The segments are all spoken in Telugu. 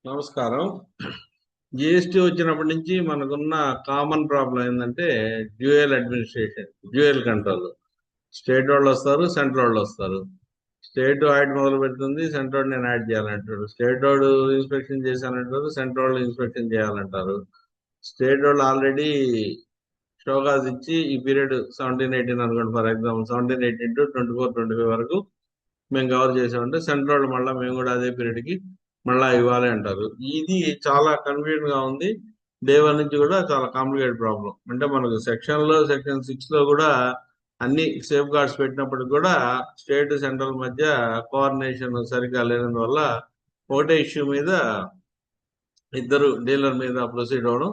నమస్కారం. జిఎస్టీ వచ్చినప్పటి నుంచి మనకున్న కామన్ ప్రాబ్లం ఏంటంటే dual administration, dual control. State వాళ్ళు వస్తారు, సెంట్రల్ వాళ్ళు వస్తారు. స్టేట్ యాడ్ మొదలు పెడుతుంది, సెంట్రల్ నేను యాడ్ చేయాలంటాడు. స్టేట్ వాడు ఇన్స్పెక్షన్ చేశానంటారు, సెంట్రల్ వాళ్ళు ఇన్స్పెక్షన్ చేయాలంటారు. స్టేట్ వాళ్ళు ఆల్రెడీ షోకాజ్ ఇచ్చి ఈ పీరియడ్ 17-18 అనుకోండి, ఫర్ ఎగ్జాంపుల్ 17-18 టు 24-25 వరకు మేము కవర్ చేసామంటే సెంట్రల్ వాళ్ళు మళ్ళీ మేము కూడా అదే పీరియడ్ కి మళ్ళా ఇవ్వాలి అంటారు. ఇది చాలా కన్ఫ్యూజన్ గా ఉంది. డే 1 నుంచి కూడా చాలా కాంప్లికేటెడ్ ప్రాబ్లం. అంటే మనకు సెక్షన్ 6 లో కూడా అన్ని సేఫ్ గార్డ్స్ పెట్టినప్పటికి కూడా స్టేట్ సెంట్రల్ మధ్య కోఆర్డినేషన్ సరిగ్గా లేనందువల్ల ఒకటే ఇష్యూ మీద ఇద్దరు డీలర్ మీద ప్రొసీడ్ అవ్వడం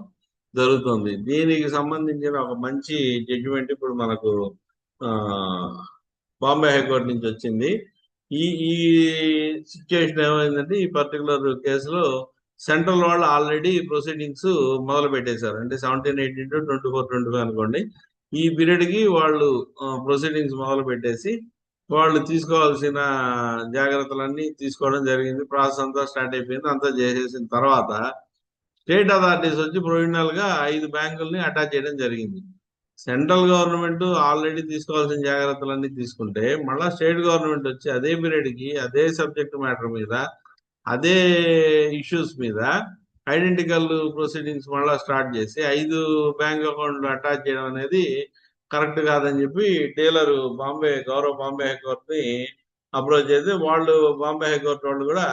జరుగుతుంది. దీనికి సంబంధించిన ఒక మంచి జడ్జిమెంట్ ఇప్పుడు మనకు బాంబే హైకోర్టు నుంచి వచ్చింది. ఈ ఈ సిచ్యుయేషన్ ఏమైందంటే ఈ పర్టికులర్ కేసులో సెంట్రల్ వాళ్ళు ఆల్రెడీ ప్రొసీడింగ్స్ మొదలు పెట్టేశారు. అంటే 17-18 టు 24-25 అనుకోండి, ఈ పీరియడ్ కి వాళ్ళు ప్రొసీడింగ్స్ మొదలు పెట్టేసి వాళ్ళు తీసుకోవాల్సిన జాగ్రత్తలన్నీ తీసుకోవడం జరిగింది. ప్రాసెస్ అంతా స్టార్ట్ అయిపోయింది. అంతా చేసేసిన తర్వాత స్టేట్ అథారిటీస్ వచ్చి ప్రొవిజనల్ గా 5 బ్యాంకుల్ని అటాచ్ చేయడం జరిగింది. సెంట్రల్ గవర్నమెంట్ ఆల్రెడీ తీసుకోవాల్సిన జాగ్రత్తలన్నీ తీసుకుంటే మళ్ళా స్టేట్ గవర్నమెంట్ వచ్చి అదే పీరియడ్ కి అదే సబ్జెక్ట్ మ్యాటర్ మీద అదే ఇష్యూస్ మీద ఐడెంటికల్ ప్రొసీడింగ్స్ మళ్ళా స్టార్ట్ చేసి 5 బ్యాంక్ అకౌంట్లు అటాచ్ చేయడం అనేది కరెక్ట్ కాదని చెప్పి డీలర్ గౌరవ బాంబే హైకోర్టుని అప్రోచ్ చేస్తే వాళ్ళు బాంబే హైకోర్టు వాళ్ళు కూడా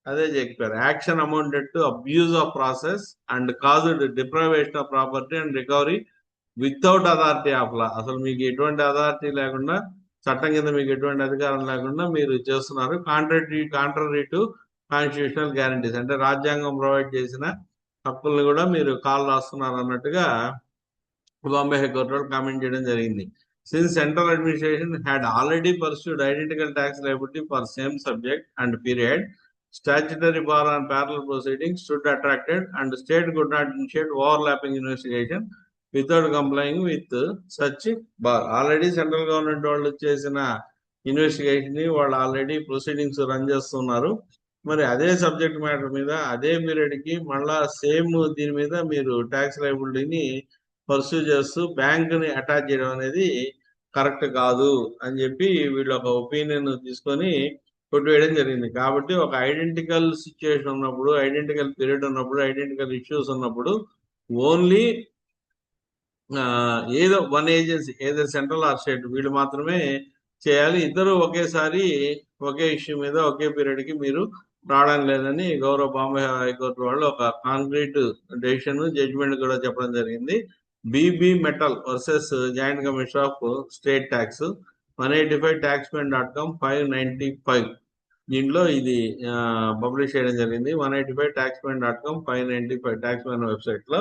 అదే చెప్పారు. Action amounted to abuse of process and caused deprivation of property and recovery without authority of law. అసలు మీకు ఎటువంటి అథారిటీ లేకుండా, చట్టం కింద మీకు ఎటువంటి అధికారం లేకుండా మీరు చేస్తున్నారు. కాంట్రరీ టు కాన్స్టిట్యూషనల్ గ్యారంటీస్, అంటే రాజ్యాంగం ప్రొవైడ్ చేసిన హక్కుల్ని కూడా మీరు కాల్ రాస్తున్నారు అన్నట్టుగా బాంబే హైకోర్టు కామెంట్ చేయడం జరిగింది. Since central administration had already pursued identical tax liability for same subject and period, statutory bar on parallel proceedings stood attracted and state could not initiate overlapping investigation without complying with such bar. Already central government వాళ్ళు చేసిన ఇన్వెస్టిగేషన్ ని వాళ్ళు ఆల్రెడీ ప్రొసీడింగ్స్ రన్ చేస్తున్నారు. మరి అదే సబ్జెక్ట్ మ్యాటర్ మీద అదే పీరియడ్ కి మళ్ళా సేమ్ దీని మీద మీరు ట్యాక్స్ లయబిలిటీని పర్సూ చేస్తూ బ్యాంక్ ని అటాచ్ చేయడం అనేది కరెక్ట్ కాదు అని చెప్పి వీళ్ళు ఒక ఒపీనియన్ తీసుకొని కొట్టివేయడం జరిగింది. కాబట్టి ఒక ఐడెంటికల్ సిచ్యుయేషన్ ఉన్నప్పుడు, ఐడెంటికల్ పీరియడ్ ఉన్నప్పుడు, ఐడెంటికల్ ఇష్యూస్ ఉన్నప్పుడు ఓన్లీ ఏదో వన్ ఏజెన్సీ, ఏదో సెంట్రల్ ఆర్ స్టేట్, వీళ్ళు మాత్రమే చేయాలి. ఇద్దరు ఒకేసారి ఒకే ఇష్యూ మీద ఒకే పీరియడ్ కి మీరు రావడం లేదని గౌరవ బాంబే హైకోర్టు వాళ్ళు ఒక కాంక్రీట్ డెసిషన్ జడ్జిమెంట్ కూడా చెప్పడం జరిగింది. BB metal versus joint commission of state tax 185 taxman.com 595. దీంట్లో ఇది పబ్లిష్ చేయడం జరిగింది. 185 taxman.com 595 taxman వెబ్సైట్ లో.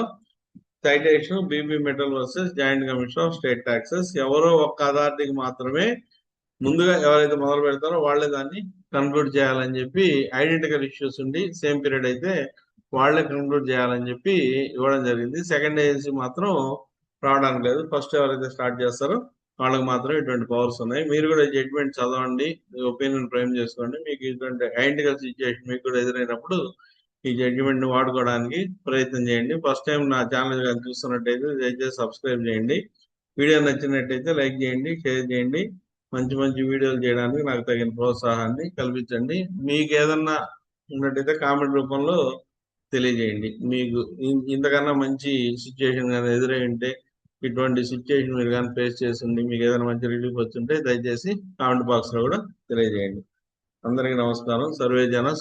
Citation BB metal versus joint commission of state taxes. ఎవరో ఒక్క అథారిటీకి మాత్రమే ముందుగా ఎవరైతే మొదలు పెడతారో వాళ్ళే దాన్ని కన్క్లూడ్ చేయాలని చెప్పి, ఐడెంటికల్ ఇష్యూస్ ఉండి సేమ్ పీరియడ్ అయితే వాళ్ళే కన్క్లూడ్ చేయాలని చెప్పి ఇవ్వడం జరిగింది. సెకండ్ ఏజెన్సీ మాత్రం రావడానికి లేదు. ఫస్ట్ ఎవరైతే స్టార్ట్ చేస్తారో వాళ్ళకి మాత్రం ఇటువంటి పవర్స్ ఉన్నాయి. మీరు కూడా జడ్జిమెంట్ చదవండి, ఒపీనియన్ ఫ్రేమ్ చేసుకోండి. మీకు ఇటువంటి ఐడెంటికల్ సిచ్యుయేషన్ మీకు కూడా ఎదురైనప్పుడు ఈ జడ్జిమెంట్ ని వాడుకోవడానికి ప్రయత్నం చేయండి. ఫస్ట్ టైం నా ఛానల్ కానీ చూస్తున్నట్టయితే దయచేసి సబ్స్క్రైబ్ చేయండి. వీడియో నచ్చినట్టయితే లైక్ చేయండి, షేర్ చేయండి. మంచి మంచి వీడియోలు చేయడానికి నాకు తగిన ప్రోత్సాహాన్ని కల్పించండి. మీకు ఏదన్నా ఉన్నట్టయితే కామెంట్ రూపంలో తెలియజేయండి. మీకు ఇంతకన్నా మంచి సిచ్యుయేషన్ కానీ ఎదురై ఉంటే, ఇటువంటి సిచ్యుయేషన్ మీరు కానీ ఫేస్ చేసింది, మీకు ఏదైనా మంచి రిలీఫ్ వచ్చింటే దయచేసి కామెంట్ బాక్స్ లో కూడా తెలియజేయండి. అందరికీ నమస్కారం. సర్వే జన